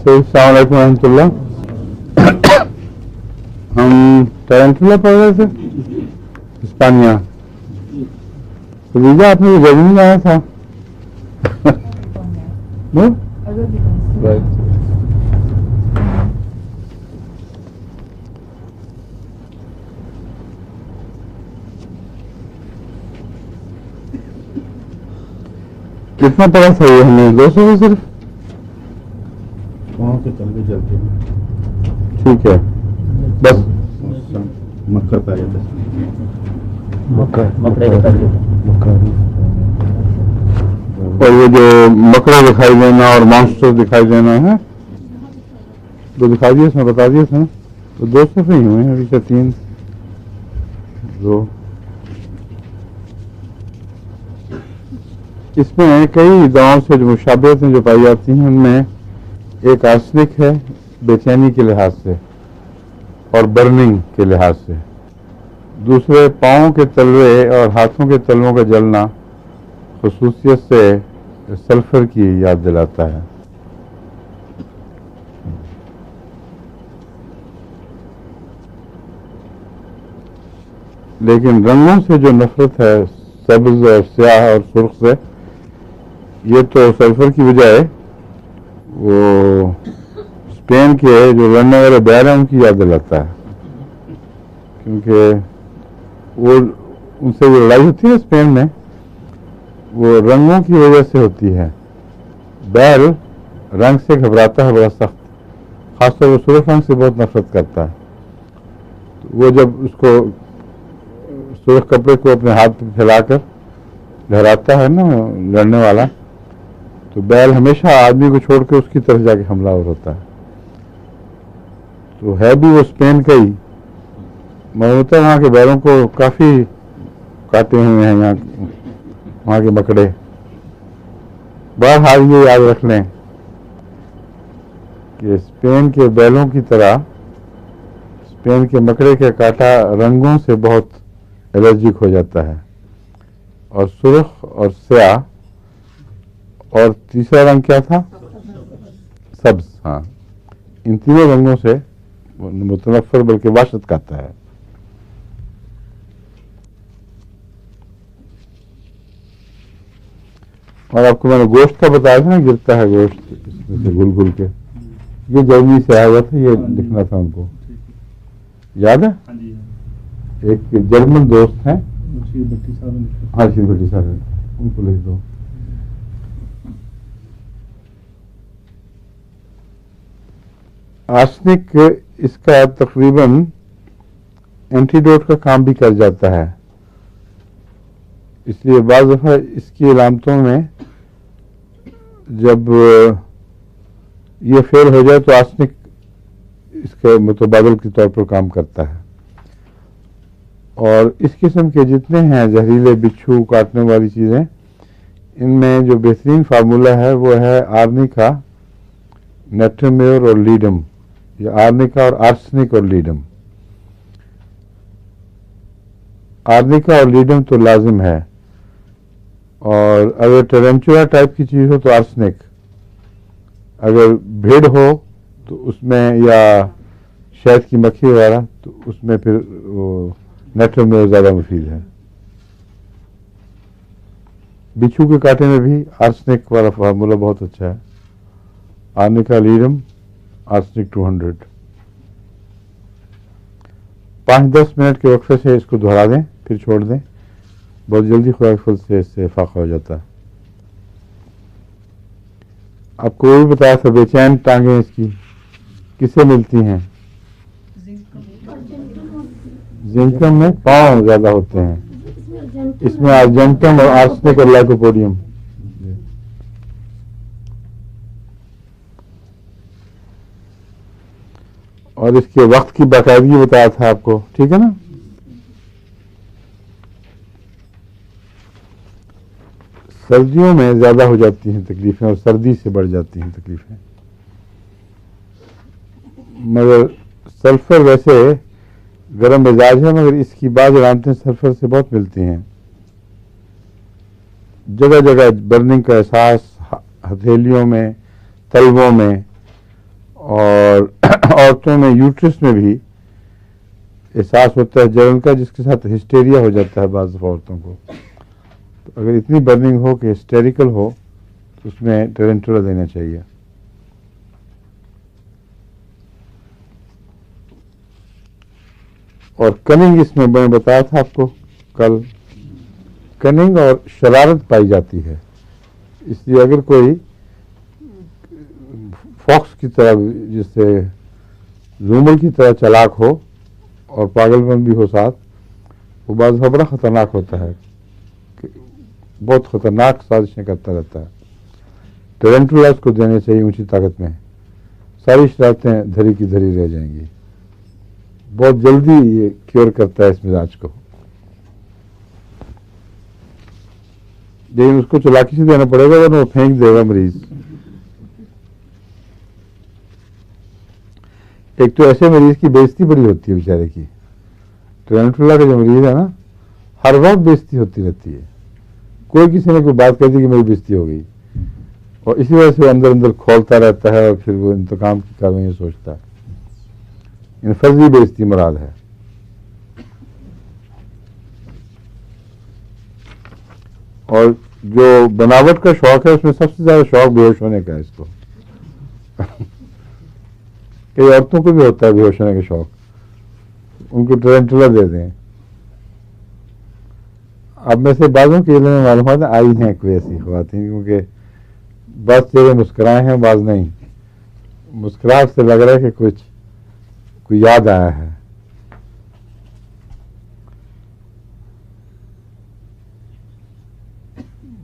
السلام علیکم ورحمۃ اللہ. ہم ٹرنٹلا پڑھ رہے تھے اسپانیہ. ویزا آپ نے جرمنی آیا تھا. کتنا پڑا تھا یہ ہمیں 200 صرف وہاں سے چل کے چلتے ہیں. ٹھیک ہے بس مکہ پہ آیا تھا. اور وہ جو مکڑا دکھائی دینا اور مانسٹر دکھائی دینا ہے تو دکھا دیا تھا بتا دیا تھا نا. تو 200 ہی ہوئے ہیں ابھی سے 3 2. اس میں کئی دواؤں سے جو مشابہتیں جو پائی جاتی ہیں ان میں ایک آرسنک ہے بے چینی کے لحاظ سے اور برننگ کے لحاظ سے. دوسرے پاؤں کے تلوے اور ہاتھوں کے تلووں کا جلنا خصوصیت سے سلفر کی یاد دلاتا ہے. لیکن رنگوں سے جو نفرت ہے سبز اور سیاہ اور سرخ سے یہ تو سلفر کی بجائے وہ اسپین کے جو لڑنے والے بیل ہیں ان کی یاد دلاتا ہے. کیونکہ وہ ان سے جو لڑائی ہوتی ہے اسپین میں وہ رنگوں کی وجہ سے ہوتی ہے. بیل رنگ سے گھبراتا ہے بڑا سخت, خاص طور پر سرخ رنگ سے بہت نفرت کرتا ہے. وہ جب اس کو سرخ کپڑے کو اپنے ہاتھ پہ پھیلا کر لہراتا ہے نا لڑنے والا, تو بیل ہمیشہ آدمی کو چھوڑ کے اس کی طرف جا کے حملہ ہوتا ہے. تو ہے بھی وہ اسپین کا ہی, مگر ہوتا ہے وہاں کے بیلوں کو کافی کاٹے ہوئے ہیں یہاں وہاں کے مکڑے. بہرحال یہ یاد رکھ لیں کہ اسپین کے بیلوں کی طرح اسپین کے مکڑے کا کاٹا رنگوں سے بہت الرجک ہو جاتا ہے, اور سرخ اور سیاہ اور تیسرا رنگ کیا تھا سبز. ہاں ان تینوں رنگوں سے متنفر بلکہ وحشت کھاتا ہے. اور آپ کو میں نے گوشت کا بتایا تھا نا, گرتا ہے گوشت اس میں سے گل گل کے. یہ جرمنی سے آیا ہوا تھا, یہ لکھنا تھا ان کو یاد ہے. ایک جرمن دوست ہیں ہاں شیر بھٹی صاحب, ان کو لکھ دو. آرسنک اس کا تقریباً اینٹیڈوٹ کا کام بھی کر جاتا ہے. اس لیے بعض دفعہ اس کی علامتوں میں جب یہ فیل ہو جائے تو آرسنک اس کے متبادل کے طور پر کام کرتا ہے. اور اس قسم کے جتنے ہیں زہریلے بچھو کاٹنے والی چیزیں, ان میں جو بہترین فارمولہ ہے وہ ہے آرنیکا, نیٹرمیور اور لیڈم, یا آرنیکا اور آرسنک اور لیڈم. آرنیکا اور لیڈم تو لازم ہے, اور اگر ٹرنچولا ٹائپ کی چیز ہو تو آرسنک, اگر بھیڑ ہو تو اس میں یا شہد کی مکھی وغیرہ تو اس میں پھر نیٹرمیور زیادہ مفید ہے. بچھو کے کاٹے میں بھی آرسنک والا فارمولہ بہت اچھا ہے, آرنیکا لیڈم آرسنک 200. 5-10 منٹ کے وقفے سے اس کو دہرا دیں پھر چھوڑ دیں, بہت جلدی خوراک پھل سے اس سے فاقہ ہو جاتا ہے. آپ کو وہ بھی بتایا تھا بے چین ٹانگیں اس کی کس سے ملتی ہیں. زنکم میں پاؤں زیادہ ہوتے ہیں, اس میں ارجنٹم اور آرسنک اور لائکوپوڈیم. اور اس کے وقت کی باقاعدگی بتایا تھا آپ کو, ٹھیک ہے نا. سردیوں میں زیادہ ہو جاتی ہیں تکلیفیں اور سردی سے بڑھ جاتی ہیں تکلیفیں, مگر سلفر ویسے گرم مزاج ہے, مگر اس کی بعض علامتیں سلفر سے بہت ملتی ہیں. جگہ جگہ برننگ کا احساس ہتھیلیوں میں, تلووں میں, عورتوں میں یوٹرس میں بھی احساس ہوتا ہے جلن کا، جس کے ساتھ ہسٹیریا ہو جاتا ہے بعض دفعہ عورتوں کو. تو اگر اتنی برننگ ہو کہ ہسٹیریکل ہو تو اس میں ٹرینٹولا دینا چاہیے. اور کننگ، اس میں میں بتایا تھا آپ کو کل، کننگ اور شرارت پائی جاتی ہے. اس لیے اگر کوئی فاکس کی طرح، جس سے زومل کی طرح چلاک ہو اور پاگل پن بھی ہو ساتھ، وہ بعض دفعہ بڑا خطرناک ہوتا ہے، بہت خطرناک سازشیں کرتا رہتا ہے. ٹرینٹولا اس کو دینے چاہیے اونچی طاقت میں، ساری شرارتیں دھری کی دھری رہ جائیں گی. بہت جلدی یہ کیور کرتا ہے اس مزاج کو. لیکن اس کو چلاکی سے دینا پڑے گا ورنہ وہ پھینک دے گا مریض. ایک تو ایسے مریض کی بےعزتی بڑی ہوتی ہے بیچارے کی. ٹرینٹولا کا جو مریض ہے نا، ہر وقت بےعزتی ہوتی رہتی ہے. کوئی کسی نے کوئی بات کہہ دی کہ میری بےعزتی ہو گئی، اور اسی وجہ سے وہ اندر اندر کھولتا رہتا ہے اور پھر وہ انتقام کی کاروائیاں سوچتا ہے. یعنی فرضی بےعزتی مراد ہے. اور جو بناوٹ کا شوق ہے اس میں سب سے زیادہ شوق بے ہوش ہونے کا ہے اس کو. کئی عورتوں کو بھی ہوتا ہے بے ہوش ہونے کا شوق، ان کو ٹرینٹولا دے دیں. اب میں سے بعضوں کے علم میں معلومات آئی ہیں کوئی ایسی خواتین، کیونکہ بعض چہرے مسکرائے ہیں بعض نہیں. مسکراہٹ سے لگ رہا ہے کہ کچھ کوئی یاد آیا ہے.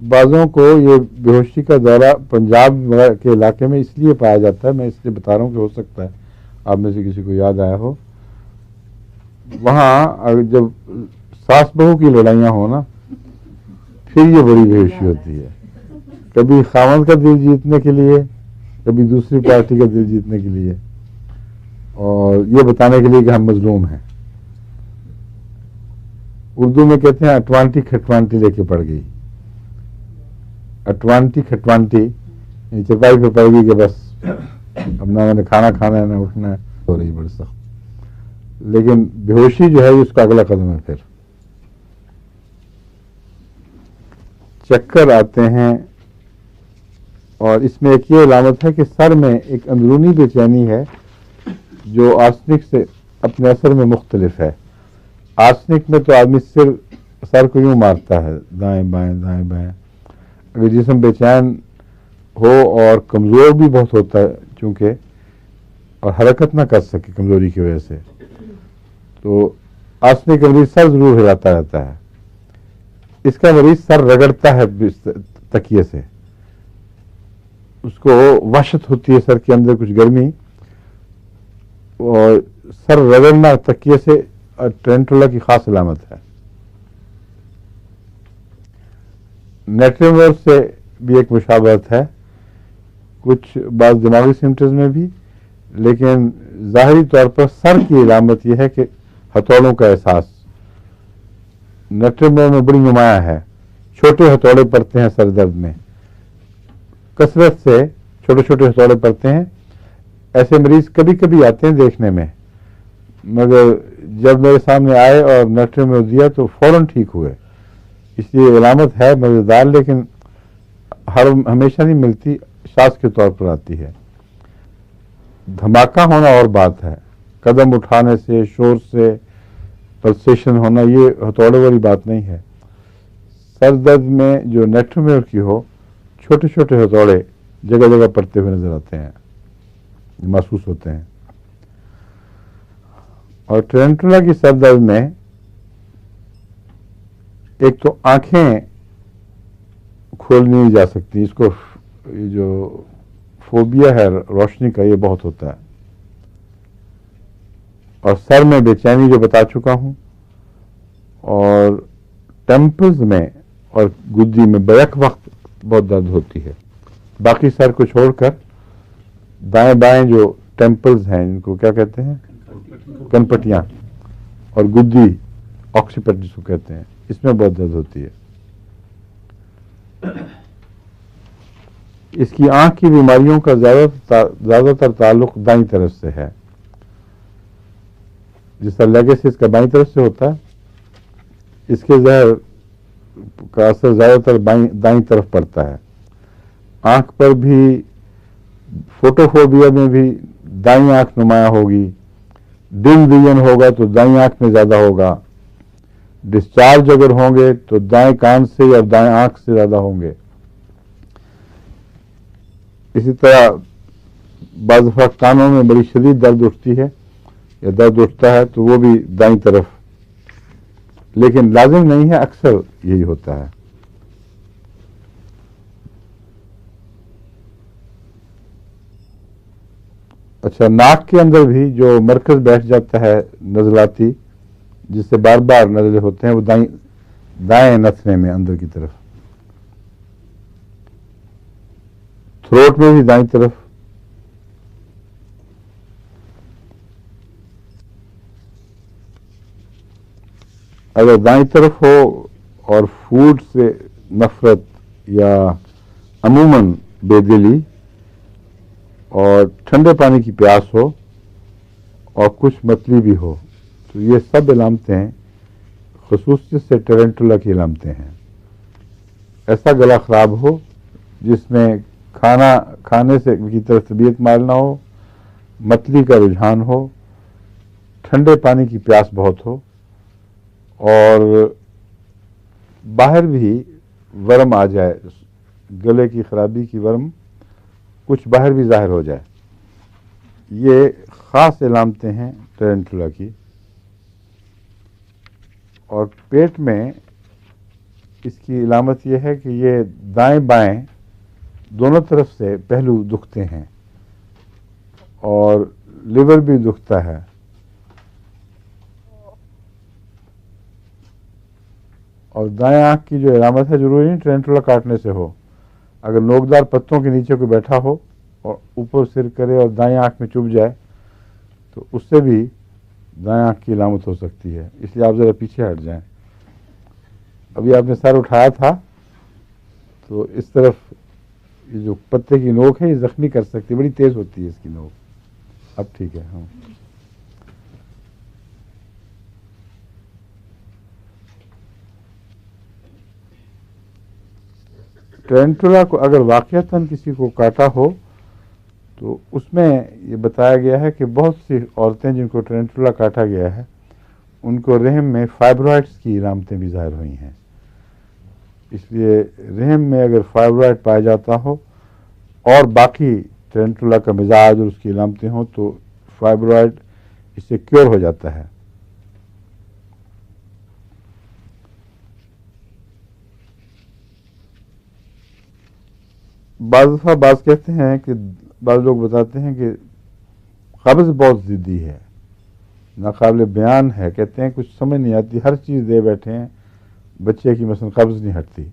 بعضوں کو یہ بے ہوشی کا دورہ پنجاب کے علاقے میں اس لیے پایا جاتا ہے، میں اس لیے بتا رہا ہوں کہ ہو سکتا ہے آپ میں سے کسی کو یاد آیا ہو. وہاں جب ساس بہو کی لڑائیاں ہو نا، پھر یہ بڑی بے ہوشی ہوتی ہے. کبھی خاوند کا دل جیتنے کے لیے، کبھی دوسری پارٹی کا دل جیتنے کے لیے، اور یہ بتانے کے لیے کہ ہم مظلوم ہیں. اردو میں کہتے ہیں اٹوانٹی کھٹوانٹی لے کے پڑ گئی. اٹوانٹی کھٹوانٹی چپائی پہ پڑ گئی کہ بس اب نہ میں نے کھانا کھانا ہے نہ اٹھنا ہے، ہو رہی بڑی سخت. لیکن بے ہوشی جو ہے اس کا اگلا قدم ہے. پھر چکر آتے ہیں، اور اس میں ایک یہ علامت ہے کہ سر میں ایک اندرونی بے چینی ہے جو آرسنک سے اپنے اثر میں مختلف ہے. آرسنک میں تو آدمی سر کو یوں مارتا ہے، دائیں بائیں دائیں بائیں. اگر جسم بے چین ہو اور کمزور بھی بہت ہوتا ہے چونکہ، اور حرکت نہ کر سکے کمزوری کی وجہ سے، تو آرسنک کا مریض سر ضرور ہلاتا رہتا ہے. اس کا مریض سر رگڑتا ہے تکیے سے، اس کو وحشت ہوتی ہے سر کے اندر کچھ گرمی، اور سر رگڑنا تکیے سے ٹرینٹولا کی خاص علامت ہے. نیٹرمور سے بھی ایک مشابہت ہے کچھ بعض دماغی سمٹمز میں بھی، لیکن ظاہری طور پر سر کی علامت یہ ہے کہ ہتھوڑوں کا احساس نیٹرمور میں بڑی نمایاں ہے. چھوٹے ہتھوڑے پڑتے ہیں سر درد میں، کثرت سے چھوٹے چھوٹے ہتھوڑے پڑتے ہیں. ایسے مریض کبھی کبھی آتے ہیں دیکھنے میں، مگر جب میرے سامنے آئے اور نیٹرمور دیا تو فوراً ٹھیک ہوئے. اس لیے علامت ہے مزیدار، لیکن ہمیشہ نہیں ملتی، شاذ کے طور پر آتی ہے. دھماکہ ہونا اور بات ہے، قدم اٹھانے سے، شور سے پلسیشن ہونا، یہ ہتھوڑے والی بات نہیں ہے. سر درد میں جو نیٹرمور کی ہو، چھوٹے چھوٹے ہتھوڑے جگہ جگہ پڑتے ہوئے نظر آتے ہیں، محسوس ہوتے ہیں. اور ٹرینٹولا کی سر درد میں ایک تو آنکھیں کھولنی نہیں جا سکتی، اس کو جو فوبیا ہے روشنی کا، یہ بہت ہوتا ہے. اور سر میں بے چینی جو بتا چکا ہوں، اور ٹیمپلز میں اور گدی میں بیک وقت بہت درد ہوتی ہے. باقی سر کو چھوڑ کر دائیں بائیں جو ٹیمپلز ہیں، ان کو کیا کہتے ہیں، کنپٹیاں، اور گدی آکسیپٹ جس کو کہتے ہیں، اس میں بہت درد ہوتی ہے. اس کی آنکھ کی بیماریوں کا زیادہ تر تعلق دائیں طرف سے ہے. جس طرح لیگیسی اس کا بائیں طرف سے ہوتا ہے، اس کے زہر کا اثر زیادہ تر دائیں طرف پڑتا ہے. آنکھ پر بھی فوٹوفوبیا میں بھی دائیں آنکھ نمایاں ہوگی. ڈم ویژن ہوگا تو دائیں آنکھ میں زیادہ ہوگا. ڈسچارج اگر ہوں گے تو دائیں کان سے یا دائیں آنکھ سے زیادہ ہوں گے. اسی طرح بعض دفعہ کانوں میں بڑی شدید درد اٹھتی ہے یا درد اٹھتا ہے تو وہ بھی دائیں طرف، لیکن لازم نہیں ہے، اکثر یہی ہوتا ہے. اچھا، ناک کے اندر بھی جو مرکز بیٹھ جاتا ہے نزلاتی، جس سے بار بار نزلے ہوتے ہیں، وہ دائیں نتھنے میں اندر کی طرف. تھروٹ میں بھی دائیں طرف. اگر دائیں طرف ہو اور فوڈ سے نفرت یا عموماً بے دلی اور ٹھنڈے پانی کی پیاس ہو اور کچھ متلی بھی ہو تو یہ سب علامتیں خصوصیت سے ٹرنٹولا کی علامتیں ہیں. ایسا گلا خراب ہو جس میں کھانے سے کی طرف طبیعت مائل نہ ہو، متلی کا رجحان ہو، ٹھنڈے پانی کی پیاس بہت ہو، اور باہر بھی ورم آ جائے، گلے کی خرابی کی ورم کچھ باہر بھی ظاہر ہو جائے. یہ خاص علامتیں ہیں ٹرنٹولا کی. اور پیٹ میں اس کی علامت یہ ہے کہ یہ دائیں بائیں دونوں طرف سے پہلو دکھتے ہیں اور لیور بھی دکھتا ہے. اور دائیں آنکھ کی جو علامت ہے ضروری نہیں ٹرنٹولا کاٹنے سے ہو. اگر نوکدار پتوں کے نیچے کوئی بیٹھا ہو اور اوپر سر کرے اور دائیں آنکھ میں چبھ جائے تو اس سے بھی دائیں آنکھ کی علامت ہو سکتی ہے. اس لیے آپ ذرا پیچھے ہٹ جائیں. ابھی آپ نے سر اٹھایا تھا تو اس طرف یہ جو پتے کی نوک ہے یہ زخمی کر سکتی ہے، بڑی تیز ہوتی ہے اس کی نوک. اب ٹھیک ہے. ہاں، ٹرنٹولا کو اگر واقعتاً کسی کو کاٹا ہو تو اس میں یہ بتایا گیا ہے کہ بہت سی عورتیں جن کو ٹرنٹولا کاٹا گیا ہے ان کو رحم میں فائبرائڈز کی علامتیں بھی ظاہر ہوئی ہیں. اس لیے رحم میں اگر فائبرائڈ پایا جاتا ہو اور باقی ٹرنٹولا کا مزاج اور اس کی علامتیں ہوں تو فائبرائڈ اس سے کیور ہو جاتا ہے. بعض دفعہ کہتے ہیں کہ بعض لوگ بتاتے ہیں کہ قبض بہت ضدی ہے، ناقابل بیان ہے. کہتے ہیں کچھ سمجھ نہیں آتی، ہر چیز دے بیٹھے ہیں، بچے کی مثلا قبض نہیں ہٹتی.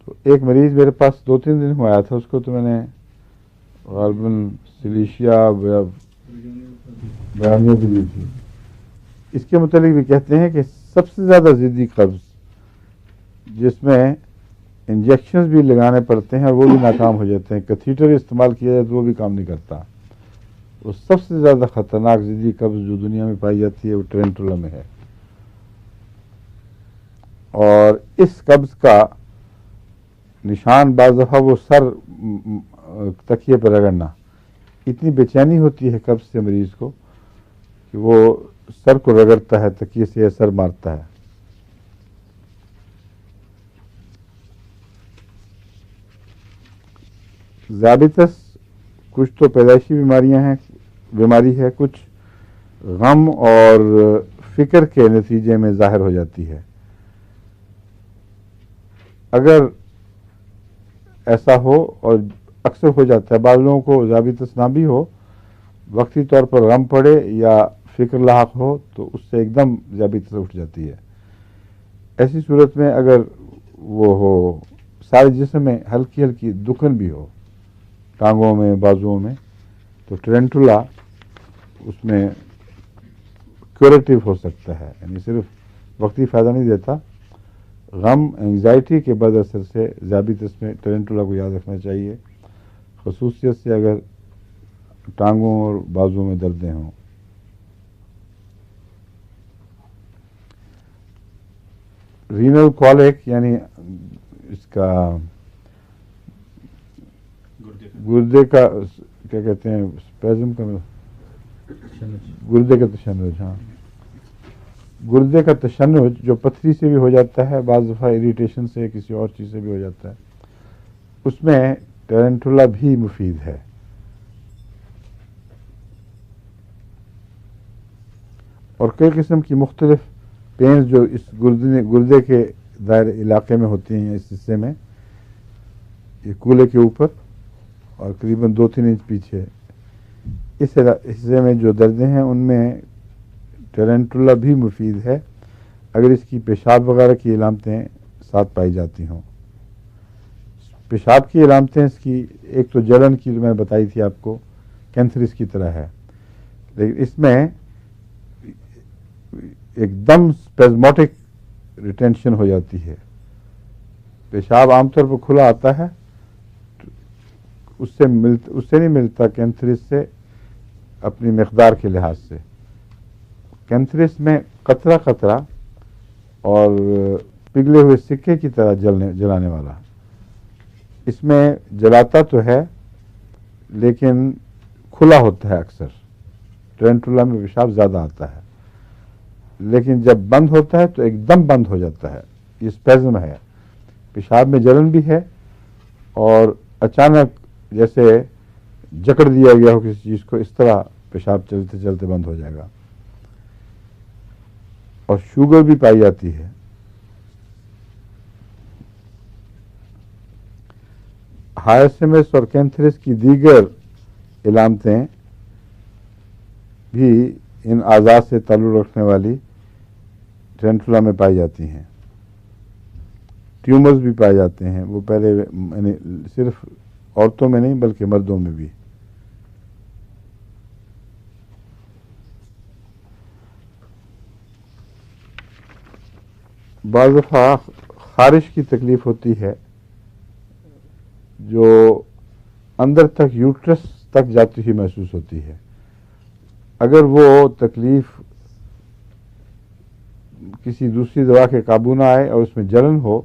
تو ایک مریض میرے پاس 2-3 دن ہوا آیا تھا، اس کو تو میں نے غالباً سلیشیا بیانیہ بھی دی تھی. اس کے متعلق بھی کہتے ہیں کہ سب سے زیادہ ضدی قبض جس میں انجیکشنز بھی لگانے پڑتے ہیں اور وہ بھی ناکام ہو جاتے ہیں، کتھیٹر استعمال کیا جائے تو وہ بھی کام نہیں کرتا. وہ سب سے زیادہ خطرناک ضدی قبض جو دنیا میں پائی جاتی ہے وہ ٹرنٹولا میں ہے. اور اس قبض کا نشان بعض دفعہ وہ سر تکیے پر رگڑنا، اتنی بے چینی ہوتی ہے قبض سے مریض کو کہ وہ سر کو رگڑتا ہے، تکیے سے سر مارتا ہے. ذیابیطس کچھ تو پیدائشی بیماری ہے، کچھ غم اور فکر کے نتیجے میں ظاہر ہو جاتی ہے. اگر ایسا ہو، اور اکثر ہو جاتا ہے، بعض لوگوں کو ذیابیطس نہ بھی ہو، وقتی طور پر غم پڑے یا فکر لاحق ہو تو اس سے ایک دم ذیابیطس اٹھ جاتی ہے. ایسی صورت میں اگر وہ ہو سارے جسم میں ہلکی ہلکی دکن بھی ہو، ٹانگوں میں، بازوؤں میں، تو ٹرنٹولا اس میں کیوریٹو ہو سکتا ہے. یعنی صرف وقتی فائدہ نہیں دیتا، غم انگزائٹی کے بعد اثر سے ذیابیطس میں ٹرنٹولا کو یاد رکھنا چاہیے، خصوصیت سے اگر ٹانگوں اور بازوؤں میں دردیں ہوں. رینل کولک یعنی اس کا گردے کا کیا کہتے ہیں اسپیزم کا گردے کا تشنج. ہاں گردے کا تشنج جو پتھری سے بھی ہو جاتا ہے, بعض دفعہ اریٹیشن سے کسی اور چیز سے بھی ہو جاتا ہے, اس میں ٹرینٹولا بھی مفید ہے. اور کئی قسم کی مختلف پینز جو اس گردے کے دائرے علاقے میں ہوتی ہیں, اس حصے میں, یہ کولے کے اوپر اور قریباً 2-3 انچ پیچھے اس حصے میں جو دردیں ہیں, ان میں ٹرینٹولا بھی مفید ہے اگر اس کی پیشاب وغیرہ کی علامتیں ساتھ پائی جاتی ہوں. پیشاب کی علامتیں اس کی ایک تو جلن کی, جو میں نے بتائی تھی آپ کو, کینتھرس کی طرح ہے, لیکن اس میں ایک دم اسپیزموٹک ریٹینشن ہو جاتی ہے. پیشاب عام طور پر کھلا آتا ہے, اس سے نہیں ملتا کینتھرس سے اپنی مقدار کے لحاظ سے. کینتھرس میں قطرہ قطرہ اور پگھلے ہوئے سکے کی طرح جلانے والا, اس میں جلاتا تو ہے لیکن کھلا ہوتا ہے. اکثر ٹرینٹولا میں پیشاب زیادہ آتا ہے, لیکن جب بند ہوتا ہے تو ایک دم بند ہو جاتا ہے. یہ اسپیزم ہے, پیشاب میں جلن بھی ہے اور اچانک جیسے جکڑ دیا گیا ہو کسی چیز کو, اس طرح پیشاب چلتے چلتے بند ہو جائے گا. اور شوگر بھی پائی جاتی ہے. ہائرسیمس اور کینتھرس کی دیگر علامتیں بھی ان اعضاء سے تعلق رکھنے والی ٹرینٹولا میں پائی جاتی ہیں. ٹیومرز بھی پائے جاتے ہیں, وہ پہلے یعنی صرف عورتوں میں نہیں بلکہ مردوں میں بھی. بعض دفعہ خارش کی تکلیف ہوتی ہے جو اندر تک یوٹرس تک جاتی ہوئی محسوس ہوتی ہے. اگر وہ تکلیف کسی دوسری دوا کے قابو نہ آئے اور اس میں جلن ہو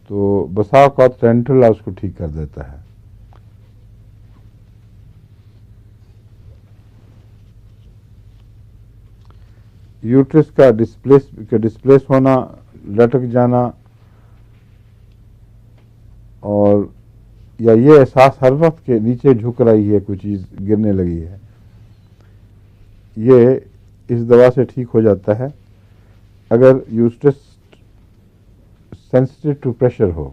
تو بسا اوقات ٹرینٹولا اس کو ٹھیک کر دیتا ہے. یوٹرس کا ڈسپلیس ہونا, لٹک جانا, اور یا یہ احساس ہر وقت کے نیچے جھک رہی ہے, کوئی چیز گرنے لگی ہے, یہ اس دوا سے ٹھیک ہو جاتا ہے اگر یوٹرس سینسٹیو ٹو پریشر ہو.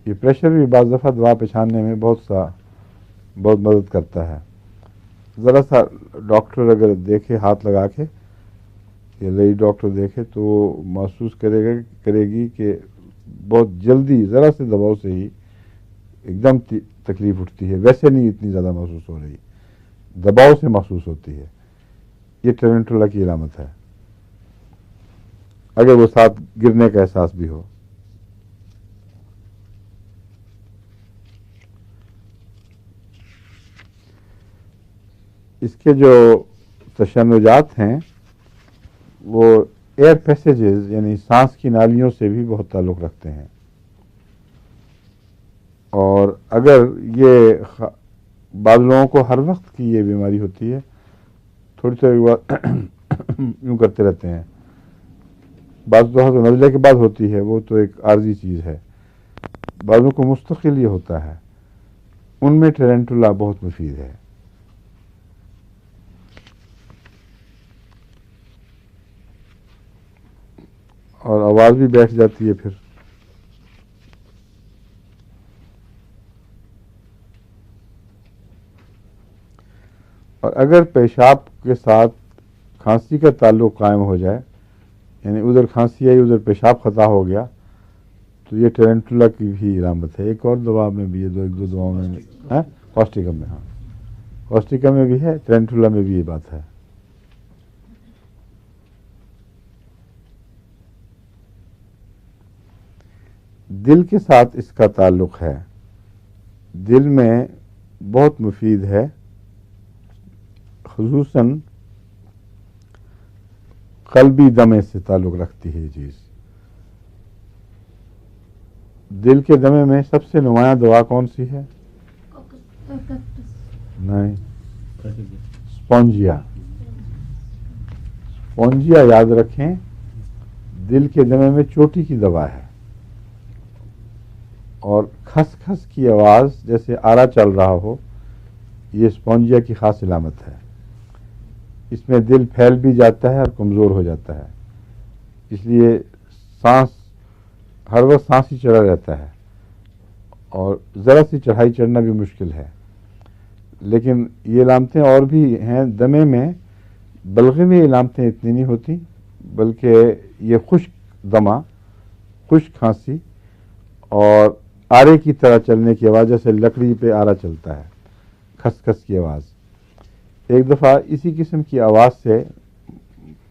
یہ پریشر بھی بعض دفعہ دوا پہچاننے میں بہت مدد کرتا ہے. ذرا سا ڈاکٹر اگر دیکھے ہاتھ لگا کے, یا لیڈی ڈاکٹر دیکھے تو وہ محسوس کرے گی کہ بہت جلدی ذرا سے دباؤ سے ہی ایک دم تکلیف اٹھتی ہے. ویسے نہیں اتنی زیادہ محسوس ہو رہی, دباؤ سے محسوس ہوتی ہے. یہ ٹرینٹولا کی علامت ہے, اگر وہ ساتھ گرنے کا احساس بھی ہو. اس کے جو تشنجات ہیں وہ ایئر پیسیجز یعنی سانس کی نالیوں سے بھی بہت تعلق رکھتے ہیں, اور اگر یہ بعض لوگوں کو ہر وقت کی یہ بیماری ہوتی ہے, تھوڑی تھوڑی بات یوں کرتے رہتے ہیں. بعض دفعہ تو نزلے کے بعد ہوتی ہے, وہ تو ایک عارضی چیز ہے. بعضوں کو مستقل یہ ہوتا ہے, ان میں ٹرینٹولا بہت مفید ہے. اور آواز بھی بیٹھ جاتی ہے پھر. اور اگر پیشاب کے ساتھ کھانسی کا تعلق قائم ہو جائے, یعنی ادھر کھانسی آئی ادھر پیشاب خطا ہو گیا, تو یہ ٹرینٹولا کی بھی علامت ہے. ایک اور دوا میں بھی ہے, ایک دو دواؤں میں, کوسٹیکم میں, ہاں کوسٹیکم میں بھی ہے, ٹرینٹولا میں بھی یہ بات ہے. دل کے ساتھ اس کا تعلق ہے. دل میں بہت مفید ہے, خصوصاً قلبی دمے سے تعلق رکھتی ہے یہ چیز. دل کے دمے میں سب سے نمایاں دوا کون سی ہے؟ نہیں، اسپونجیا۔ اسپونجیا یاد رکھیں، دل کے دمے میں چوٹی کی دوا ہے، اور کھس کھس کی آواز جیسے آرا چل رہا ہو، یہ اسپونجیا کی خاص علامت ہے۔ اس میں دل پھیل بھی جاتا ہے اور کمزور ہو جاتا ہے، اس لیے سانس ہر وقت سانس ہی چڑھا رہتا ہے، اور ذرا سی چڑھائی چڑھنا بھی مشکل ہے۔ لیکن یہ علامتیں اور بھی ہیں دمے میں، بلغے میں علامتیں اتنی نہیں ہوتی، بلکہ یہ خشک دمہ، خشک کھانسی اور آرے کی طرح چلنے کی آواز، جیسے لکڑی پہ آرا چلتا ہے، کھس کھس کی آواز۔ ایک دفعہ اسی قسم کی آواز سے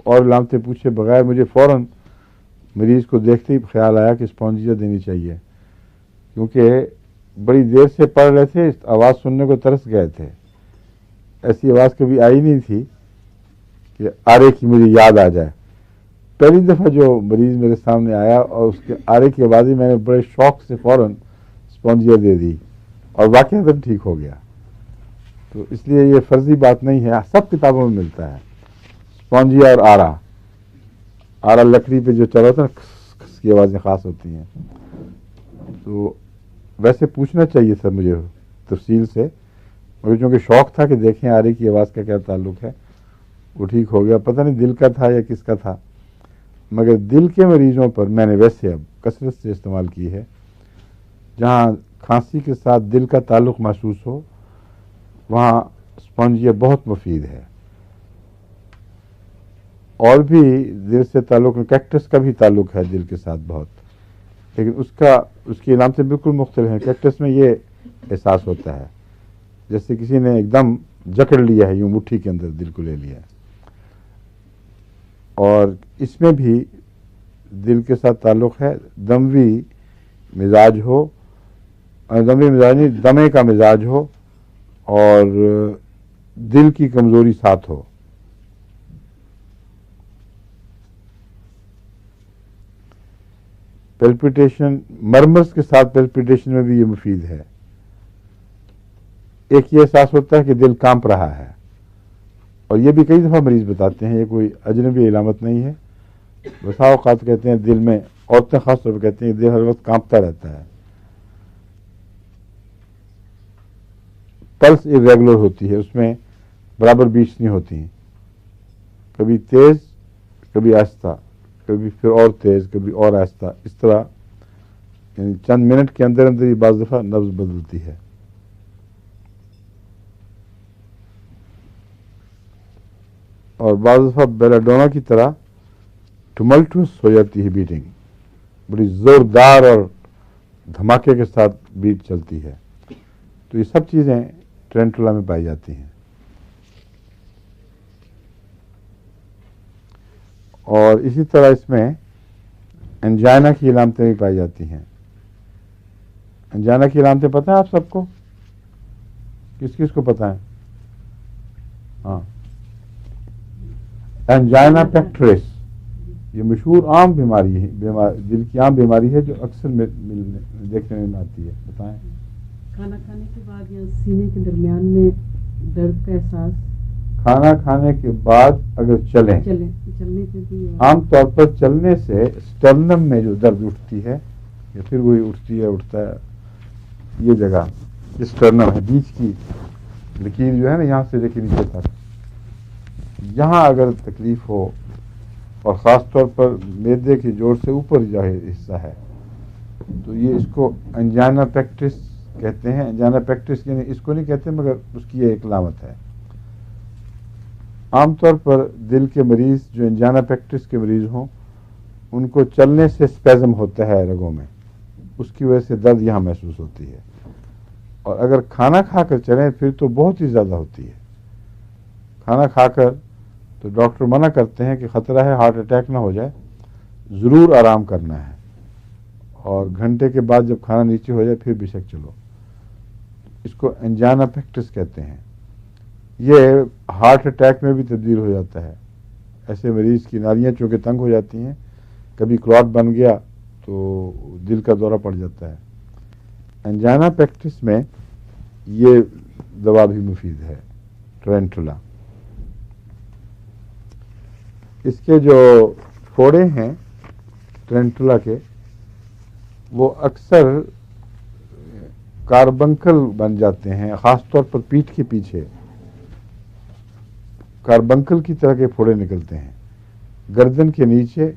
اور علامتیں پوچھے بغیر مجھے فوراً مریض کو دیکھتے ہی خیال آیا کہ اسپونجیا دینی چاہیے، کیونکہ بڑی دیر سے پڑھ رہے تھے، اس آواز سننے کو ترس گئے تھے۔ ایسی آواز کبھی آئی نہیں تھی کہ آرے کی مجھے یاد آ جائے۔ پہلی دفعہ جو مریض میرے سامنے آیا اور اس کے آرے کی آواز ہی میں نے بڑے شوق سے فوراً اسپونجیا دے دی، اور واقعہ ٹھیک ہو گیا۔ تو اس لیے یہ فرضی بات نہیں ہے، سب کتابوں میں ملتا ہے اسپونجیا اور آرا۔ آرا لکڑی پہ جو چلا ہوتا ہے نا، کھس کھس کی آوازیں خاص ہوتی ہیں۔ تو ویسے پوچھنا چاہیے سر مجھے تفصیل سے، مگر چونکہ شوق تھا کہ دیکھیں آرے کی آواز کا کیا تعلق ہے، وہ ٹھیک ہو گیا۔ پتہ نہیں دل کا تھا یا کس کا تھا، مگر دل کے مریضوں پر میں نے ویسے اب کثرت سے استعمال کی ہے، جہاں کھانسی کے ساتھ دل کا تعلق محسوس ہو وہاں اسپونجیا بہت مفید ہے۔ اور بھی دل سے تعلق، کیکٹس کا بھی تعلق ہے دل کے ساتھ بہت، لیکن اس کی علامتیں بالکل مختلف ہیں۔ کیکٹس میں یہ احساس ہوتا ہے جیسے کسی نے ایک دم جکڑ لیا ہے، یوں مٹھی کے اندر دل کو لے لیا ہے۔ اور اس میں بھی دل کے ساتھ تعلق ہے، دموی مزاج ہو، دموی مزاج نہیں، دمے کا مزاج ہو، اور دل کی کمزوری ساتھ ہو۔ پیلپیٹیشن، مرمرز کے ساتھ پیلپیٹیشن میں بھی یہ مفید ہے۔ ایک یہ احساس ہوتا ہے کہ دل کانپ رہا ہے، اور یہ بھی کئی دفعہ مریض بتاتے ہیں، یہ کوئی اجنبی علامت نہیں ہے۔ بسا اوقات کہتے ہیں دل میں، عورتیں خاص طور پہ کہتے ہیں دل ہر وقت کانپتا رہتا ہے۔ پلس irregular ہوتی ہے، اس میں برابر بیٹس نہیں ہوتی ہیں، کبھی تیز کبھی آہستہ، کبھی پھر اور تیز کبھی اور آہستہ، اس طرح یعنی چند منٹ کے اندر اندر ہی بعض دفعہ نبض بدلتی ہے۔ اور بعض دفعہ بیلاڈونا کی طرح ٹملٹوس ہو جاتی ہے بیٹنگ، بڑی زوردار اور دھماکے کے ساتھ بیٹ چلتی ہے۔ تو یہ سب چیزیں ٹرینٹولا میں پائی جاتی ہیں۔ اور اسی طرح اس میں انجائنا کی علامتیں بھی پائی جاتی ہیں۔ انجائنا کی علامتیں پتہ ہیں آپ سب کو؟ کس کس کو پتہ ہے؟ ہاں، انجائنا پیکٹرس، یہ مشہور عام بیماری ہے، دل کی عام بیماری ہے جو اکثر دیکھنے میں آتی ہے۔ بتائیں۔ کھانا کھانے کے بعد یا سینے کے درمیان میں درد کا احساس؟ کھانا کھانے کے بعد اگر چلنے سے بھی عام طور پر چلنے سے اسٹرنم میں جو درد اٹھتی ہے، یا پھر وہی اٹھتی ہے اٹھتا ہے، یہ جگہ اسٹرنم ہے، بیچ کی لکیر جو ہے نا، یہاں سے لے کے نیچے تک، یہاں اگر تکلیف ہو، اور خاص طور پر معدے کے جوڑ سے اوپر جو حصہ ہے، تو یہ اس کو انجائنا پیکٹس کہتے ہیں۔ انجائنا پیکٹس یعنی اس کو نہیں کہتے، مگر اس کی یہ ایک علامت ہے۔ عام طور پر دل کے مریض جو انجائنا پیکٹس کے مریض ہوں، ان کو چلنے سے اسپیزم ہوتا ہے رگوں میں، اس کی وجہ سے درد یہاں محسوس ہوتی ہے۔ اور اگر کھانا کھا کر چلیں پھر تو بہت ہی زیادہ ہوتی ہے۔ کھانا کھا کر تو ڈاکٹر منع کرتے ہیں کہ خطرہ ہے ہارٹ اٹیک نہ ہو جائے، ضرور آرام کرنا ہے، اور گھنٹے کے بعد جب کھانا نیچے ہو جائے پھر بے شک چلو۔ اس کو انجائنا پیکٹس کہتے ہیں۔ یہ ہارٹ اٹیک میں بھی تبدیل ہو جاتا ہے۔ ایسے مریض کی نالیاں چونکہ تنگ ہو جاتی ہیں، کبھی کلاٹ بن گیا تو دل کا دورہ پڑ جاتا ہے. انجائنا پیکٹس میں یہ دوا بھی مفید ہے، ٹرینٹولا. اس کے جو پھوڑے ہیں ٹرینٹولا کے، وہ اکثر کاربنکل بن جاتے ہیں، خاص طور پر پیٹھ کے پیچھے کاربنکل کی طرح کے پھوڑے نکلتے ہیں. گردن کے نیچے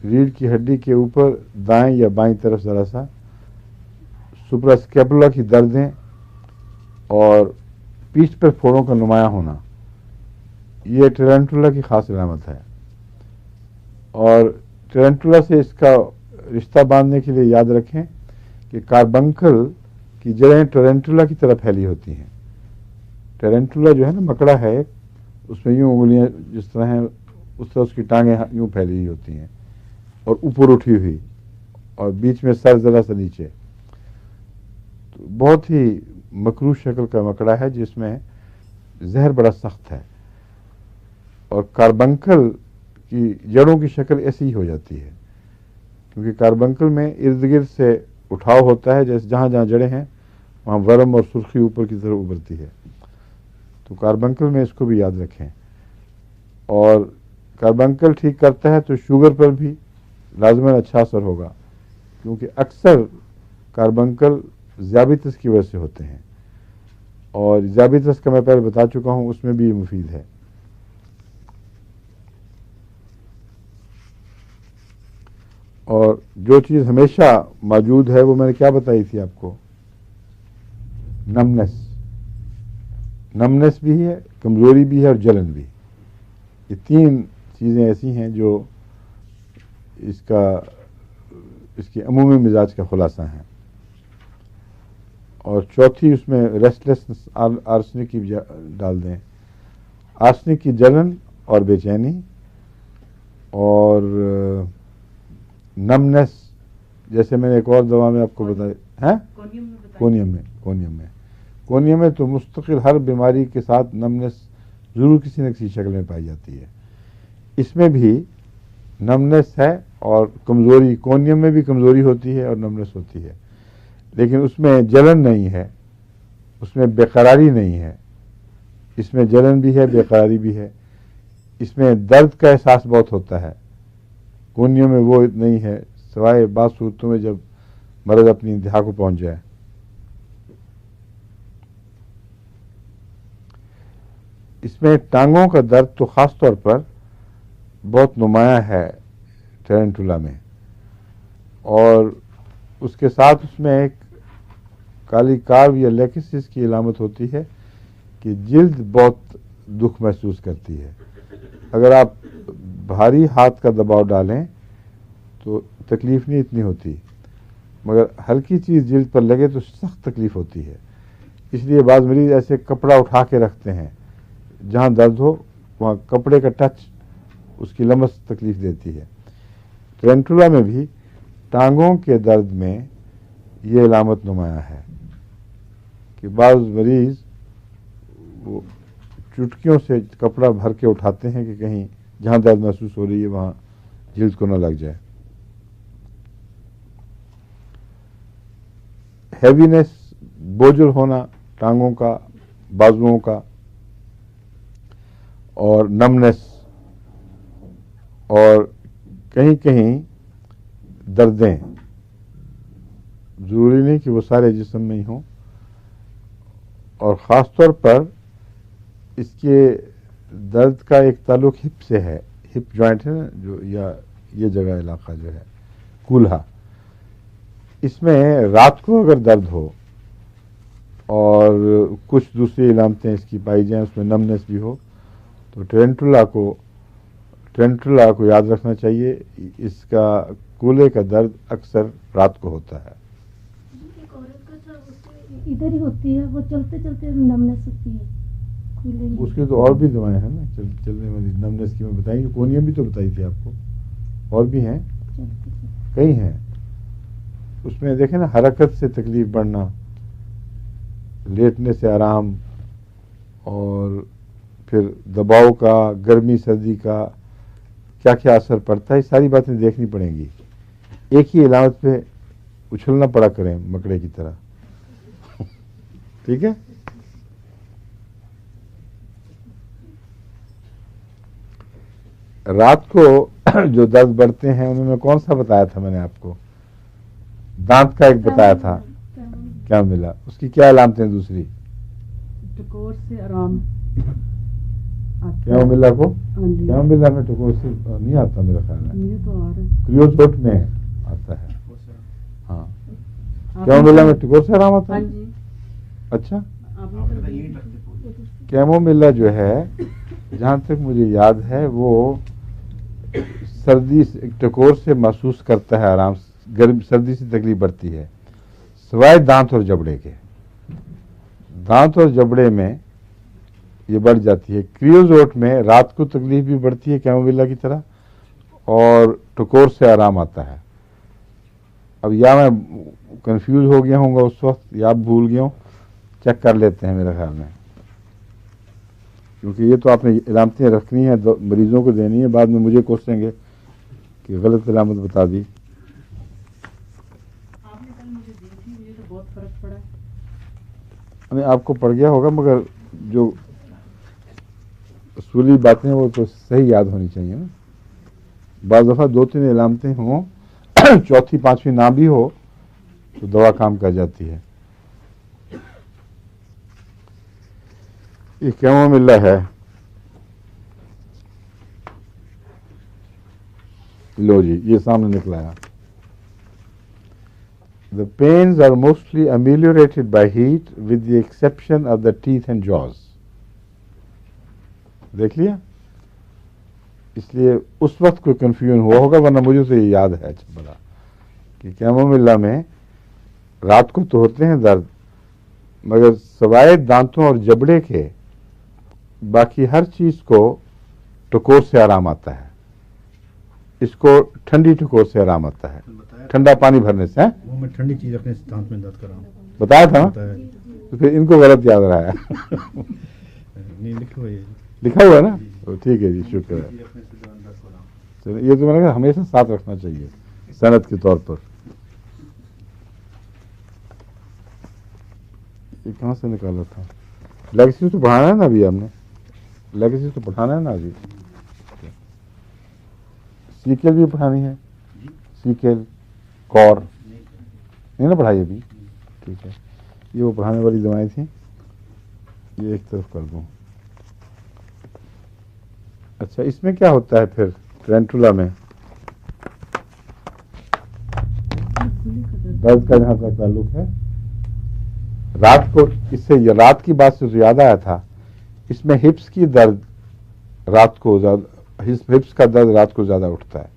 ریڑھ کی ہڈی کے اوپر دائیں یا بائیں طرف ذرا سا سپراسکیپولا کی دردیں اور پیٹھ پر پھوڑوں کا نمایاں ہونا، یہ ٹرینٹولا کی خاص علامت ہے. اور ٹرینٹولا سے اس کا رشتہ باندھنے کے لیے یاد رکھیں کہ کاربنکل کی جڑیں ٹرینٹولا کی طرف پھیلی ہوتی ہیں. ٹرینٹولا جو ہے نا مکڑا ہے، اس میں یوں انگلیاں جس طرح ہیں اس طرح اس کی ٹانگیں یوں پھیلی ہوئی ہوتی ہیں اور اوپر اٹھی ہوئی، اور بیچ میں سر ذرا سا نیچے. تو بہت ہی مکروہ شکل کا مکڑا ہے جس میں زہر بڑا سخت ہے، اور کاربنکل کی جڑوں کی شکل ایسی ہی ہو جاتی ہے، کیونکہ کاربنکل میں ارد گرد سے اٹھاؤ ہوتا ہے، جیسے جہاں جہاں جڑیں ہیں وہاں ورم اور سرخی اوپر کی طرف ابھرتی ہے. تو کاربنکل میں اس کو بھی یاد رکھیں. اور کاربنکل ٹھیک کرتا ہے تو شوگر پر بھی لازماً اچھا اثر ہوگا، کیونکہ اکثر کاربنکل ذیابیطس کی وجہ سے ہوتے ہیں، اور ذیابیطس کا میں پہلے بتا چکا ہوں، اس میں بھی یہ مفید ہے. اور جو چیز ہمیشہ موجود ہے وہ میں نے کیا بتائی تھی آپ کو؟ نمنس. نمنس بھی ہے، کمزوری بھی ہے، اور جلن بھی. یہ تین چیزیں ایسی ہیں جو اس کی عمومی مزاج کا خلاصہ ہیں. اور چوتھی اس میں ریسٹلیسنس آرسنک کی ڈال دیں. آرسنک کی جلن اور بے چینی، اور نمنس جیسے میں نے ایک اور دوا میں آپ کو بتایا ہے، کونیم میں تو مستقل ہر بیماری کے ساتھ نمنس ضرور کسی نہ کسی شکل میں پائی جاتی ہے. اس میں بھی نمنس ہے، اور کمزوری کونیم میں بھی کمزوری ہوتی ہے اور نمنس ہوتی ہے، لیکن اس میں جلن نہیں ہے، اس میں بے قراری نہیں ہے. اس میں جلن بھی ہے، بے قراری بھی ہے. اس میں درد کا احساس بہت ہوتا ہے. کونیم میں وہ نہیں ہے، سوائے بعض صورتوں میں جب مرض اپنی انتہا کو پہنچ جائے. اس میں ٹانگوں کا درد تو خاص طور پر بہت نمایاں ہے ٹرینٹولا میں، اور اس کے ساتھ اس میں ایک کالی کاو یا لیکسس کی علامت ہوتی ہے کہ جلد بہت دکھ محسوس کرتی ہے. اگر آپ بھاری ہاتھ کا دباؤ ڈالیں تو تکلیف نہیں اتنی ہوتی، مگر ہلکی چیز جلد پر لگے تو سخت تکلیف ہوتی ہے. اس لیے بعض مریض ایسے کپڑا اٹھا کے رکھتے ہیں، جہاں درد ہو وہاں کپڑے کا ٹچ اس کی لمس تکلیف دیتی ہے. ٹرینٹولا میں بھی ٹانگوں کے درد میں یہ علامت نمایاں ہے کہ بعض مریض وہ چٹکیوں سے کپڑا بھر کے اٹھاتے ہیں کہ کہیں جہاں درد محسوس ہو رہی ہے وہاں جلد کو نہ لگ جائے. ہیوینس، بوجھل ہونا ٹانگوں کا، بازوؤں کا، اور نمنس، اور کہیں کہیں دردیں. ضروری نہیں کہ وہ سارے جسم میں ہی ہوں، اور خاص طور پر اس کے درد کا ایک تعلق ہپ سے ہے. ہپ جوائنٹ ہے نا جو، یا یہ جگہ علاقہ جو ہے کولہا، اس میں رات کو اگر درد ہو اور کچھ دوسری علامتیں اس کی پائی جائیں، اس میں نمنس بھی ہو، تو ٹرینٹولا کو یاد رکھنا چاہیے. اس کا کولے کا درد اکثر رات کو ہوتا ہے. ایک عورت کا تھا، ادھر ہی ہوتی ہے، وہ چلتے چلتے نمنس ہوتی ہے. اس کے تو اور بھی دوائیں ہیں نا چلنے والی نمنس کی، میں بتائی کونیم بھی تو بتائی تھی آپ کو، اور بھی ہیں، کئی ہیں. اس میں دیکھیں نا حرکت سے تکلیف بڑھنا، لیٹنے سے آرام، اور پھر دباؤ کا، گرمی سردی کا کیا کیا اثر پڑتا ہے، ساری باتیں دیکھنی پڑیں گی. ایک ہی علامت پہ اچھلنا پڑا کریں مکڑے کی طرح. ٹھیک ہے. رات کو جو درد بڑھتے ہیں ان میں کون سا بتایا تھا میں نے آپ کو؟ دانت کا ایک بتایا تھا. کیا ملا؟ اس کی کیا علامتیں دوسری؟ ٹکور سے آرام کیا ملا کو؟ ہاں جی کیا ملا میں ٹکور سے نہیں آتا میرا خیال ہے. یہ تو آ رہا ہے. کریوزوٹ میں آتا ہے. ہاں. آپ کیا نے- ملا میں ٹکور سے آرام آتا ہاں ہے؟ جی اچھا. آپ نے کیمومیلا جو ہے جہاں تک مجھے یاد ہے وہ سردی ٹکور سے محسوس کرتا ہے آرام. گرم سردی سے تکلیف بڑھتی ہے سوائے دانت اور جبڑے کے. دانت اور جبڑے میں یہ بڑھ جاتی ہے. کریوزوٹ میں رات کو تکلیف بھی بڑھتی ہے کیمومیلا کی طرح اور ٹکور سے آرام آتا ہے. اب یا میں کنفیوز ہو گیا ہوں گا اس وقت یا بھول گیا ہوں. چیک کر لیتے ہیں میرے خیال میں کیونکہ یہ تو آپ نے علامتیں رکھنی ہیں مریضوں کو دینی ہے. بعد میں مجھے کوسیں گے کہ غلط علامت بتا دی. آپ نے کل مجھے دی تھی مجھے تو بہت فرق پڑا. نہیں آپ کو پڑ گیا ہوگا مگر جو اصولی باتیں وہ تو صحیح یاد ہونی چاہیے نا. بعض دفعہ 2-3 علامتیں ہوں چوتھی پانچویں نہ بھی ہو تو دوا کام کر جاتی ہے. یہ کیمومیلا ہے. لو جی یہ سامنے نکلا ہے. The pains are mostly ameliorated by heat with the exception of the teeth and jaws. دیکھ لیا. اس لیے اس وقت کوئی کنفیوژن ہوا ہوگا ورنہ مجھے تو یہ یاد ہے اچھا بڑا کہ کیمومیلا میں رات کو تو ہوتے ہیں درد مگر سوائے دانتوں اور جبڑے کے باقی ہر چیز کو ٹکور سے آرام آتا ہے. اس کو ٹھنڈی ٹکور سے آرام آتا ہے. ٹھنڈا پانی بھرنے سے. وہ میں ٹھنڈی چیز رکھنے سے دانت میں درد کر رہا ہوں. بتایا تھا نا بتایا ہے. تو پھر ان کو غلط یاد رہا ہے. نہیں لکھا ہوا ہے. لکھا ہوا ہے نا. ٹھیک ہے جی شکر ہے. چیز رکھنے سے درد کر رہا ہوں. چلو یہ تو میں نے کہا ہمیشہ ساتھ رکھنا چاہیے صنعت کے طور پر. یہ کہاں سے نکالا تھا؟ لیگسی تو پڑھانا ہے نا ابھی آپ نے. لیگسی تو پڑھانا ہے نا ابھی. سیکل بھی پڑھانی ہے. سیکل کور نہیں نا پڑھائی ابھی. ٹھیک ہے. یہ وہ پڑھانے والی دوائیں تھیں. یہ ایک طرف کر دوں. اچھا اس میں کیا ہوتا ہے پھر ٹرینٹولا میں درد کا جہاں تک تعلق ہے رات کو اس سے رات کی بات سے تو یاد آیا تھا اس میں ہپس کی درد رات کو زیادہ ہپس کا درد رات کو زیادہ اٹھتا ہے.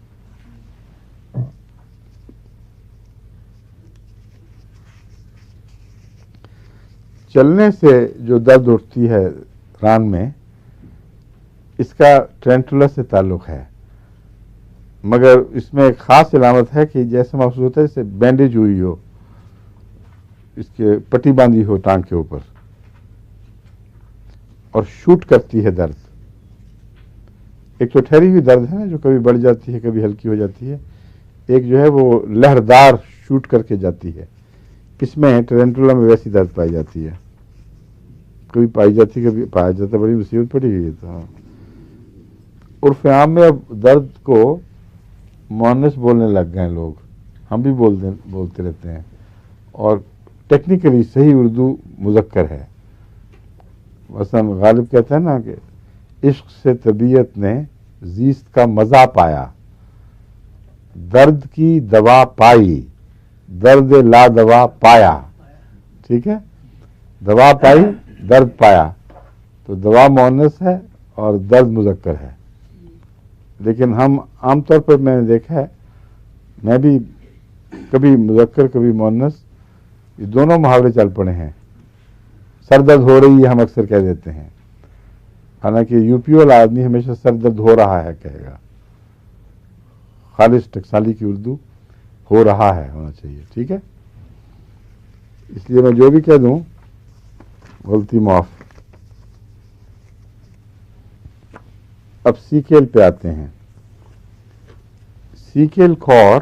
چلنے سے جو درد اٹھتی ہے ران میں اس کا ٹرینٹولا سے تعلق ہے مگر اس میں ایک خاص علامت ہے کہ جیسے محسوس ہوتا ہے جیسے بینڈیج ہوئی ہو اس کے پٹی باندھی ہو ٹانگ کے اوپر اور شوٹ کرتی ہے درد. ایک تو ٹھہری ہوئی درد ہے نا جو کبھی بڑھ جاتی ہے کبھی ہلکی ہو جاتی ہے. ایک جو ہے وہ لہردار شوٹ کر کے جاتی ہے. اس میں ٹرینٹولا میں ویسی درد پائی جاتی ہے. کبھی پائی جاتی کبھی پایا جاتا. بڑی مصیبت پڑی ہوئی ہے. تو ہاں عرف عام میں اب درد کو مؤنث بولنے لگ گئے ہیں لوگ. ہم بھی بولتے رہتے ہیں اور ٹیکنیکلی صحیح اردو مذکر ہے. مثلا غالب کہتا ہے نا کہ عشق سے طبیعت نے زیست کا مزہ پایا درد کی دوا پائی درد لا دوا پایا. ٹھیک ہے. دوا پائی درد پایا تو دوا مؤنث ہے اور درد مذکر ہے. لیکن ہم عام طور پر میں نے دیکھا ہے میں بھی کبھی مذکر کبھی مؤنث یہ دونوں محاورے چل پڑے ہیں. سر درد ہو رہی ہے ہم اکثر کہہ دیتے ہیں حالانکہ یو پی والا آدمی ہمیشہ سر درد ہو رہا ہے کہے گا. خالص ٹکسالی کی اردو ہو رہا ہے ہونا چاہیے. ٹھیک ہے. اس لیے میں جو بھی کہہ دوں غلطی معاف. اب سیکل پہ آتے ہیں. سیکل کور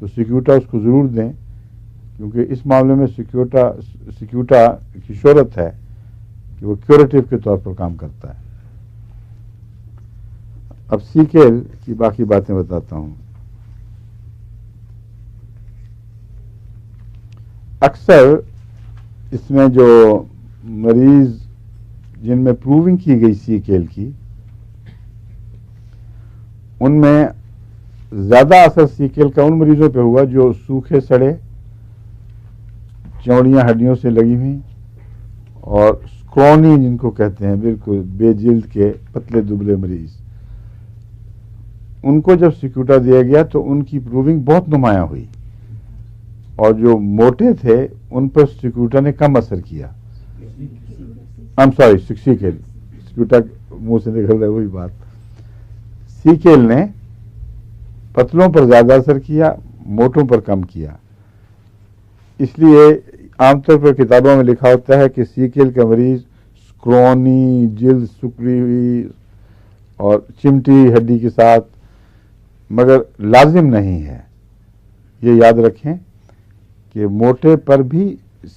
تو سیکیوٹا اس کو ضرور دیں، کیونکہ اس معاملے میں سیکیوٹا کی شہرت ہے کہ وہ کیوریٹو کے طور پر کام کرتا ہے۔ اب سیکیل کی باقی باتیں بتاتا ہوں۔ اکثر اس میں جو مریض جن میں پروونگ کی گئی سیکیل کی، ان میں زیادہ اثر سیکیل کا ان مریضوں پہ ہوا جو سوکھے سڑے، چوڑیاں ہڈیوں سے لگی ہوئی، اور اسکرونی جن کو کہتے ہیں، بالکل بے جلد کے پتلے دبلے مریض۔ ان کو جب سیکیوٹا دیا گیا تو ان کی پروونگ بہت نمایاں ہوئی، اور جو موٹے تھے ان پر سیکیوٹا نے کم اثر کیا۔ سیکیل، سیکیوٹا منہ سے نکل رہا ہے وہی بات۔ سیکیل نے پتلوں پر زیادہ اثر کیا، موٹوں پر کم کیا۔ اس لیے عام طور پر کتابوں میں لکھا ہوتا ہے کہ سیکیل کا مریض اسکرونی، جلد سکڑی ہوئی اور چمٹی ہڈی کے ساتھ، مگر لازم نہیں ہے۔ یہ یاد رکھیں کہ موٹے پر بھی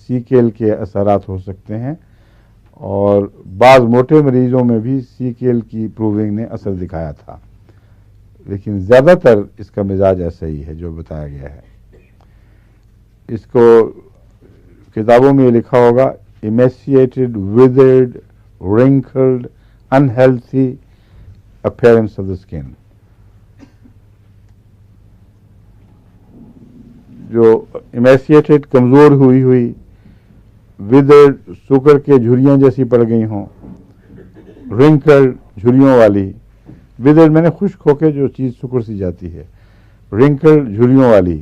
سیکیل کے اثرات ہو سکتے ہیں، اور بعض موٹے مریضوں میں بھی سیکیل کی پروونگ نے اثر دکھایا تھا، لیکن زیادہ تر اس کا مزاج ایسا ہی ہے جو بتایا گیا ہے۔ اس کو کتابوں میں یہ لکھا ہوگا emaciated, withered, wrinkled, unhealthy appearance of the skin۔ جو emaciated کمزور ہوئی، withered سوکڑ کے جھریاں جیسی پڑ گئی ہوں، wrinkled جھریوں والی، withered میں نے خشک ہو کے جو چیز سکڑ سی جاتی ہے، wrinkled جھریوں والی،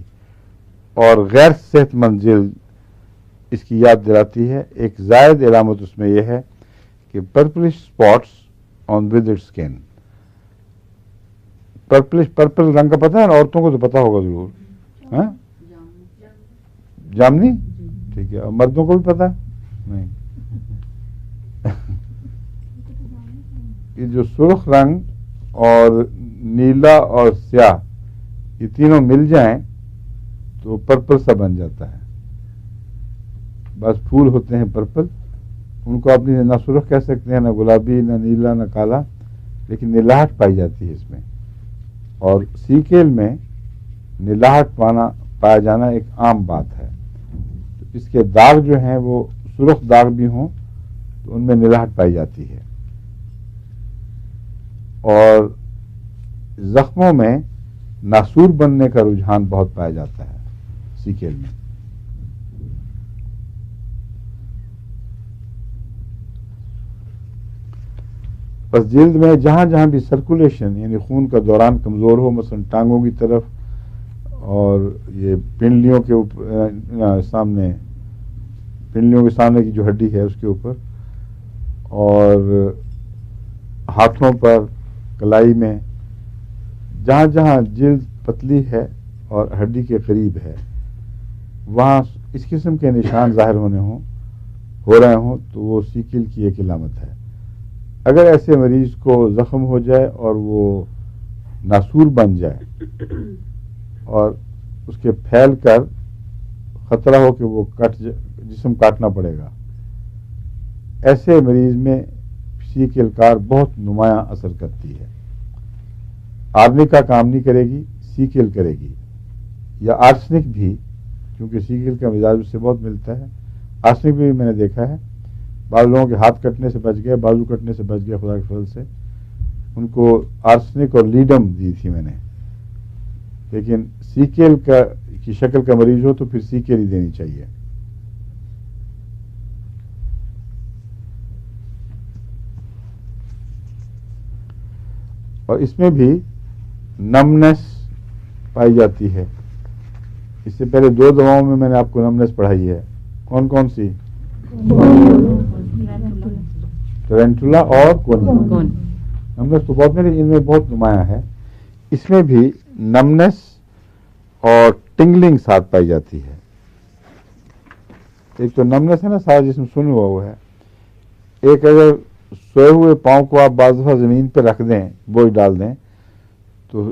اور غیر صحت مند جلد اس کی یاد دلاتی ہے۔ ایک زائد علامت اس میں یہ ہے کہ پرپلش اسپاٹس آن withered skin۔ پرپل رنگ کا پتہ ہے نا، عورتوں کو تو پتہ ہوگا ضرور، ہاں جامنی، ٹھیک ہے، اور مردوں کو بھی پتہ ہے نہیں؟ یہ جو سرخ رنگ اور نیلا اور سیاہ یہ تینوں مل جائیں تو پرپل سا بن جاتا ہے۔ بس پھول ہوتے ہیں پرپل، ان کو آپ نہ سرخ کہہ سکتے ہیں، نہ گلابی، نہ نیلا، نہ کالا، لیکن نلاہٹ پائی جاتی ہے اس میں۔ اور سیکیل میں نلاہٹ پایا جانا ایک عام بات ہے۔ تو اس کے داغ جو ہیں وہ سرخ داغ بھی ہوں تو ان میں نلاہٹ پائی جاتی ہے، اور زخموں میں ناسور بننے کا رجحان بہت پایا جاتا ہے سیکیل میں۔ بس جلد میں جہاں جہاں بھی سرکولیشن یعنی خون کا دوران کمزور ہو، مثلا ٹانگوں کی طرف اور یہ پنڈلیوں کے سامنے، پنڈلیوں کے سامنے کی جو ہڈی ہے اس کے اوپر، اور ہاتھوں پر، کلائی میں، جہاں جہاں جلد پتلی ہے اور ہڈی کے قریب ہے، وہاں اس قسم کے نشان ظاہر ہو رہے ہوں تو وہ سیکیل کی ایک علامت ہے۔ اگر ایسے مریض کو زخم ہو جائے اور وہ ناسور بن جائے اور اس کے پھیل کر خطرہ ہو کہ وہ جسم کاٹنا پڑے گا، ایسے مریض میں سیکیل کار بہت نمایاں اثر کرتی ہے۔ آدمی کا کام نہیں کرے گی، سیکیل کرے گی، یا آرسنک بھی، کیونکہ سیکیل کا مزاج اس سے بہت ملتا ہے۔ آرسنک بھی میں نے دیکھا ہے، بعض لوگوں کے ہاتھ کٹنے سے بچ گئے، بازو کٹنے سے بچ گئے خدا کے فضل سے، ان کو آرسنک اور لیڈم دی تھی میں نے، لیکن سیکیل کی شکل کا مریض ہو تو پھر سیکیل ہی دینی چاہیے۔ اور اس میں بھی نمنس پائی جاتی ہے۔ اس سے پہلے 2 دواؤں میں نے آپ کو نمنس پڑھائی ہے، کون کون سی؟ ٹرینٹولا اور کونی۔ نمنس تو بہت ان میں بہت نمایاں ہے۔ اس میں بھی نمنس اور ٹنگلنگ ساتھ پائی جاتی ہے۔ ایک تو نمنس ہے نا، سارا جسم سن ہوا ہے، ایک اگر سوئے ہوئے پاؤں کو آپ بعض دفعہ زمین پہ رکھ دیں، بوجھ ڈال دیں، تو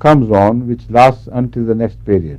comes on which lasts until the next period।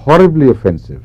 horribly offensive।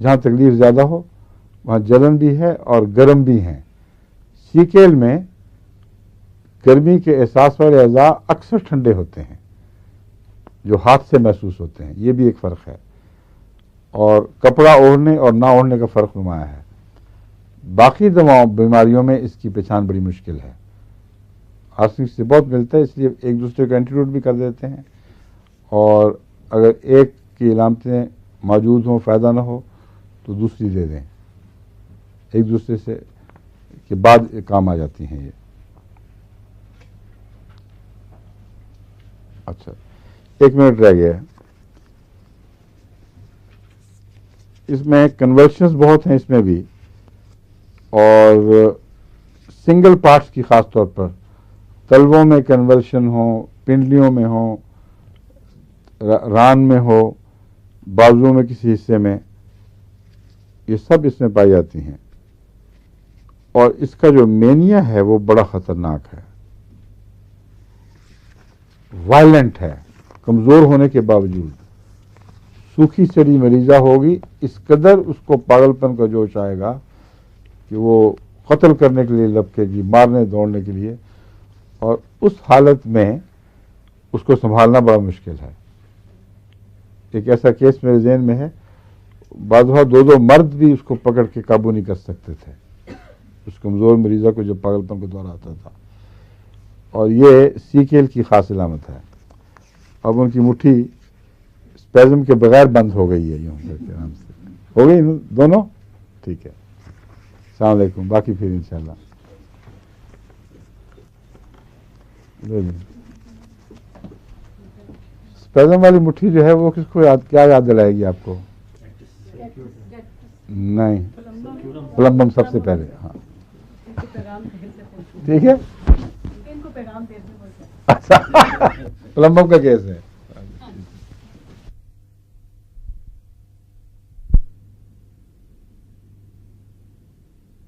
جہاں تکلیف زیادہ ہو وہاں جلن بھی ہے اور گرم بھی ہیں. سیکیل میں گرمی کے احساس والے اعضاء اکثر ٹھنڈے ہوتے ہیں جو ہاتھ سے محسوس ہوتے ہیں. یہ بھی ایک فرق ہے. اور کپڑا اوڑھنے اور نہ اوڑھنے کا فرق نمایاں ہے. باقی بیماریوں میں اس کی پہچان بڑی مشکل ہے. آرسنک سے بہت ملتا ہے، اس لیے ایک دوسرے کا اینٹیڈوٹ بھی کر دیتے ہیں، اور اگر ایک کی علامتیں موجود ہوں فائدہ نہ ہو تو دوسری دے دیں. ایک دوسرے سے کے بعد کام آ جاتی ہیں یہ. اچھا 1 منٹ رہ گیا. اس میں کنورشنز بہت ہیں اس میں بھی، اور سنگل پارٹس کی خاص طور پر تلووں میں کنورشن ہو، پنڈلیوں میں ہو، ران میں ہو، بازوؤں میں کسی حصے میں، یہ سب اس میں پائی جاتی ہیں. اور اس کا جو مینیا ہے وہ بڑا خطرناک ہے، وائلنٹ ہے. کمزور ہونے کے باوجود سوکھی سڑی مریضہ ہوگی، اس قدر اس کو پاگل پن کا جوش آئے گا کہ وہ قتل کرنے کے لیے لپکے گی، مارنے دوڑنے کے لیے. اور اس حالت میں اس کو سنبھالنا بڑا مشکل ہے. ایک ایسا کیس میرے ذہن میں ہے، بعض دفعہ 2 مرد بھی اس کو پکڑ کے قابو نہیں کر سکتے تھے، اس کمزور مریضہ کو جب پاگل پن کا دورہ آتا تھا. اور یہ سیکیل کی خاص علامت ہے. اب ان کی مٹھی اسپیزم کے بغیر بند ہو گئی ہے، یوں کر کے آرام سے ہو گئی دونوں. ٹھیک ہے، السلام علیکم. باقی پھر انشاءاللہ. اسپیزم والی مٹھی جو ہے وہ کس کو کیا یاد دلائے گی آپ کو؟ نہیں، پلمبم سب سے پہلے. ہاں ٹھیک ہے. اچھا پلمبم کا کیس ہے.